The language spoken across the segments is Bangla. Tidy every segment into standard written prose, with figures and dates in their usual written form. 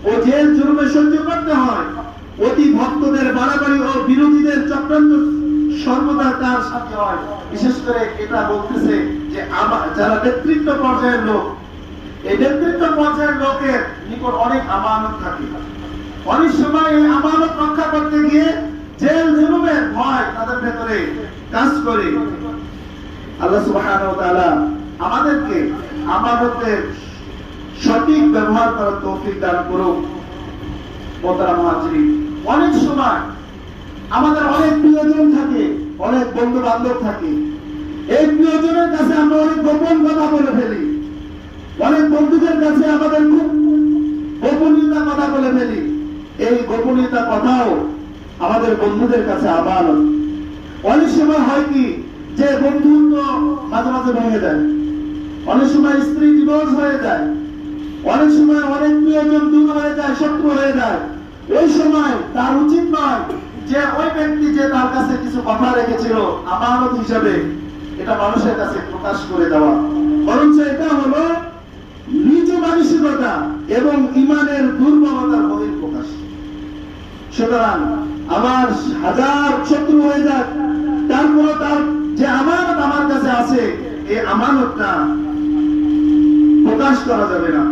ও জেল জুলুমে সহ্য করতে হয়, অতি ভক্তদের বাড়াবাড়ি ও বিরোধীদের চক্রান্ত সর্বদা তার সাথে হয়। বিশেষ করে এটা বলতেছে যে যারা নেতৃত্ব পর্যায়ের লোক, এই নেতৃত্ব পর্যায়ের লোকের নিকট অনেক আমানত থাকে। অনেক সময় এই আমানত রক্ষা করতে গিয়ে জেল জুলুমের ভয় তাদের ভেতরে কাজ করে। আল্লাহ সুবহানাহু ওয়া তাআলা আমাদেরকে আমানতের সঠিক ব্যবহার করার তৌফিক দান করুন। মোহতারাম হাজিরিন, অনেক সময় আমাদের অনেক প্রিয়জন থাকে, অনেক বন্ধু বান্ধব থাকে। এই প্রিয়জনের কাছে আমরা অনেক গোপন কথা বলে ফেলি, অনেক বন্ধুদের কাছে আমাদের খুব গোপনীয়তা কথা বলে ফেলি। এই গোপনীয়তা কথাও আমাদের বন্ধুদের কাছে আমানত। অনেক সময় হয় কি যে বন্ধুত্ব মাঝে মাঝে ভেঙে যায়, অনেক সময় স্ত্রী ডিভোর্স হয়ে যায়, অনেক সময় অনেক প্রিয়জন দূর হয়ে যায়, শত্রু হয়ে যায়। ওই সময় তার উচিত নয় যে ওই ব্যক্তি যে তার কাছে কিছু কথা রেখেছিল আমানত হিসাবে, এটা মানুষের কাছে প্রকাশ করে দেওয়া, বরঞ্চ এটা হলো নিজ মানসিকতা এবং ইমানের দুর্বলতার বহিঃপ্রকাশ। সুতরাং আমার হাজার শত্রু হয়ে যাক, তারপর তার যে আমানত আমার কাছে আছে, এই আমানতটা প্রকাশ করা যাবে না।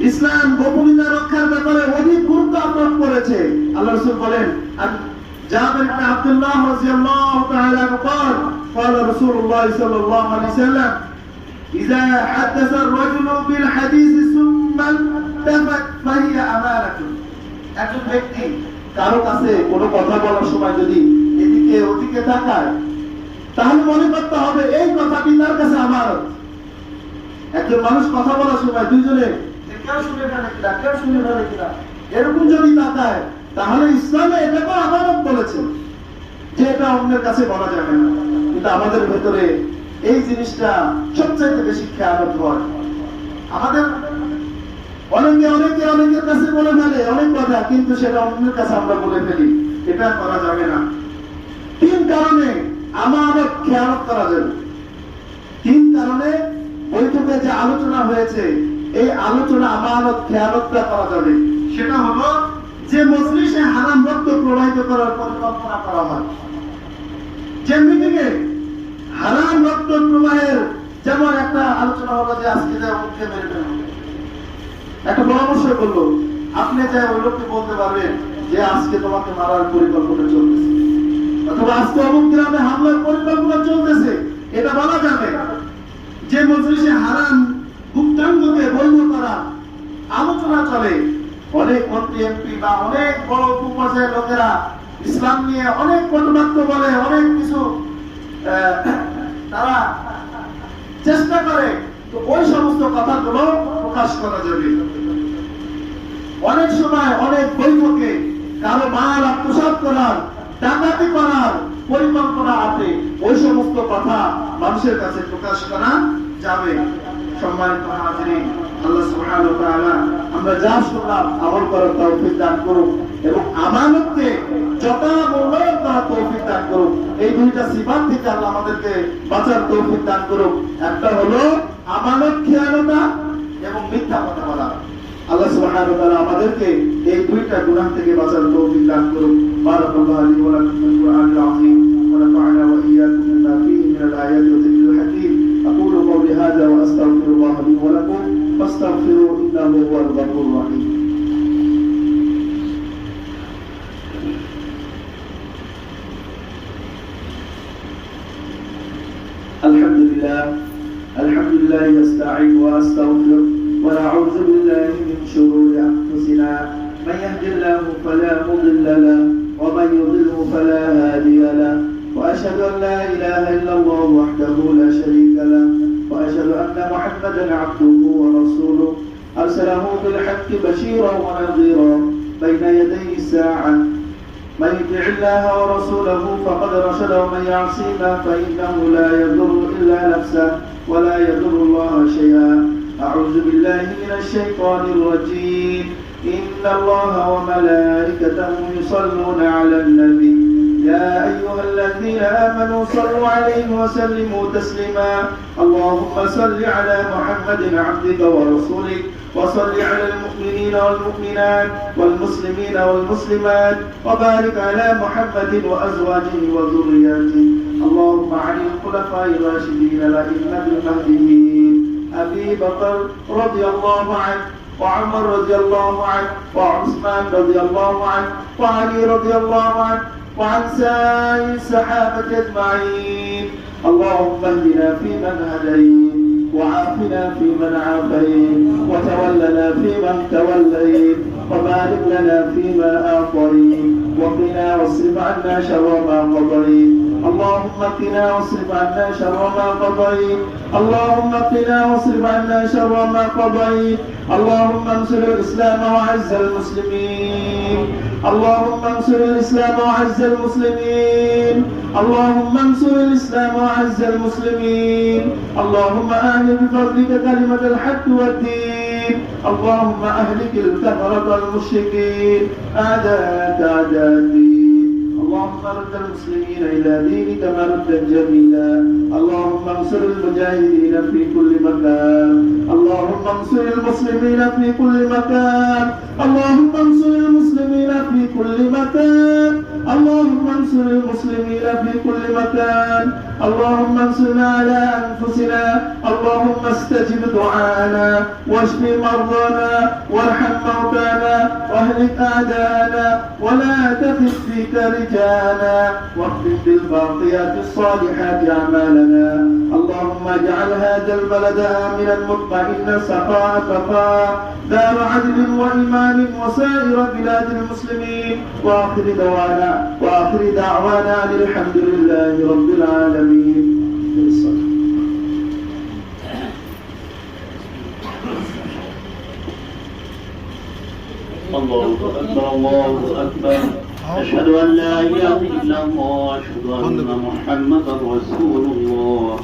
ইসলাম গোপনীয়তা রক্ষার ব্যাপারে অধিক গুরুত্ব আরোপ করেছে। আল্লাহ রাসূল বলেন, জাবির ইবনে আব্দুল্লাহ রাদিয়াল্লাহু তাআলা قال قال رسول الله صلى الله عليه وسلم اذا حدث الرجل بالحديث ثم التفت فهي امانه। একজন ব্যক্তি কারো কাছে কোনো কথা বলার সময় যদি এদিকে ওদিকে তাকায়, তাহলে মনে করতে হবে এই কথাটি তার কাছে আমানত। একজন মানুষ কথা বলার সময় দুইজনে কেউ শুনে ফেলে কিনা, কেউ শুনে ফেলে কিনা, এরকম যদি তাকায়, তাহলে ইসলামে এটাকে আমানত বলেছে যে এটা অন্যের কাছে বলা যাবে না। কিন্তু আমাদের ভেতরে এই জিনিসটা সবচাইতে বেশি খেয়ালত হয়। আমাদের অনেকের কাছে বলে ফেলে অনেক কথা, কিন্তু সেটা অন্যের কাছে আমরা বলে ফেলি। এটা করা যাবে না। তিন কারণে আমানত খেয়ালত করা যাবে। তিন কারণে বৈঠকে যে আলোচনা হয়েছে, এই আলোচনা আমানত খেয়ালতটা করা যাবে। সেটা হলো যে মজলিসে হারাম রক্ত প্রবাহিত করার পরিকল্পনা করা হয়, যে মিটিংয়ে হারাম রক্ত প্রবাহের, যেমন একটা আলোচনা হলো যে আজকে যে অমুককে মেরে ফেলা হবে, একটা পরামর্শ করলো, আপনি যে ওই লোককে বলতে পারবেন যে আজকে তোমাকে মারার পরিকল্পনা চলতেছে, অথবা আজকে অমুক গ্রামে হামলার পরিকল্পনা চলতেছে, এটা বলা যাবে। যে মজলিসে হারাম গুপ্তাঙ্গকে বৈধ করা আলোচনা চলে, অনেক মন্ত্রী এমপি বা অনেক বড় পর্যায়ের লোকেরা ইসলাম নিয়ে অনেক কটুবাক্য বলে, অনেক কিছু তারা চেষ্টা করে, তো ওই সমস্ত কথাগুলো প্রকাশ করা যাবে। অনেক সময় অনেক বৈঠকে কারো মাল আত্মসাৎ করার, ডাকাতি করার পরিকল্পনা আছে, ওই সমস্ত কথা মানুষের কাছে প্রকাশ করা যাবে। সম্মানিত হাজিরিন, আল্লাহ সুবহানাহু ওয়া তাআলা আমরা যা শুনলাম আমল করার তৌফিক দান করুন এবং আমানতকে যথা মূল্যায়ন করার তৌফিক দান করুন। এই দুইটা সিফাত থেকে আল্লাহ আমাদেরকে বাঁচার তৌফিক দান করুন। একটা হলো আমানত খেয়ানতা এবং মিথ্যা কথা বলা। আল্লাহ সুবহানাহু ওয়া তাআলা আমাদেরকে এই দুইটা গুনাহ থেকে বাঁচার তৌফিক দান করুন। বারাকাল্লাহু লি ওয়া লাকুম ফিল কুরআনিল আযীম ওয়া নাফা'না ওয়া ইয়্যাকুম বিমা ফীহি মিনাল আয়াতি ওয়া যিকরিল হাকীম। أقول قولي هذا وأستغفر الله لي ولكم فاستغفروه إنه هو الغفور الرحيم. الحمد لله أستعين وأستغفر ونعوذ بالله من شرور أنفسنا، من يهد الله فلا مضل له ومن يضلل فلا هادي له، وأشهد أن لا إله إلا الله وحده لا شريك له، وأشهد أن محمدا عبده ورسوله أرسله بالحق بشيرا ونذيرا بين يدي الساعة. من يطع الله ورسوله فقد رشد، ومن يعصينا فإنه لا يضر إلا نفسه ولا يضر الله شيئا. أعوذ بالله من الشيطان الرجيم. إن الله وملائكته يصلون على النبي يا أيها الذين آمنوا صلوا عليه وسلموا تسليما اللهم صل على محمد عبدك ورسولك وصل على المؤمنين والمؤمنات والمسلمين والمسلمات وبارك على محمد وأزواجه وذرياته اللهم عن الخلفاء الراشدين الأئمة المهديين أبي بكر رضي الله عنه وعمر رضي الله عنه وعثمان رضي الله عنه وعلي رضي الله عنه وعن سائر الصحابة أجمعين اللهم اهدنا فيمن هديت وعافنا فيمن عافيت وتولنا فيمن توليت وبارك لنا فيما أعطيت وقنا واصرف عنا شر ما قضيت اللهم قنا واصرف عنا شر ما قضيت اللهم قنا واصرف عنا شر ما قضيت اللهم انصر الإسلام وعز المسلمين اللهم انصر الإسلام وعز المسلمين اللهم انصر الإسلام وعز المسلمين اللهم أهل بفضلك كلمة الحق والدين اللهم أهلك الكفرة المشركين أعداءك أعداء الدين اللهم رد المسلمين إلى دينك مردا جميلا اللهم انصر المجاهدين في كل مكان اللهم انصر المسلمين في كل مكان اللهم انصر المسلمين في كل مكان اللهم انصر المسلمين في كل مكان اللهم انصرنا على أنفسنا اللهم استجب دعاءنا واشف مرضانا وارحم موتانا واهلك أعداءنا ولا تخف فيك رجانا واختم بالباقيات الصالحات أعمالنا اللهم اجعل هذا البلد آمنا مطمئنا سخاء رخاء دار عدل وإيمان وسائر بلاد المسلمين وآخر دعوانا أن الحمد لله رب العالمين. الله أكبر الله أكبر أشهد أن لا إله إلا الله أشهد أن محمدا رسول الله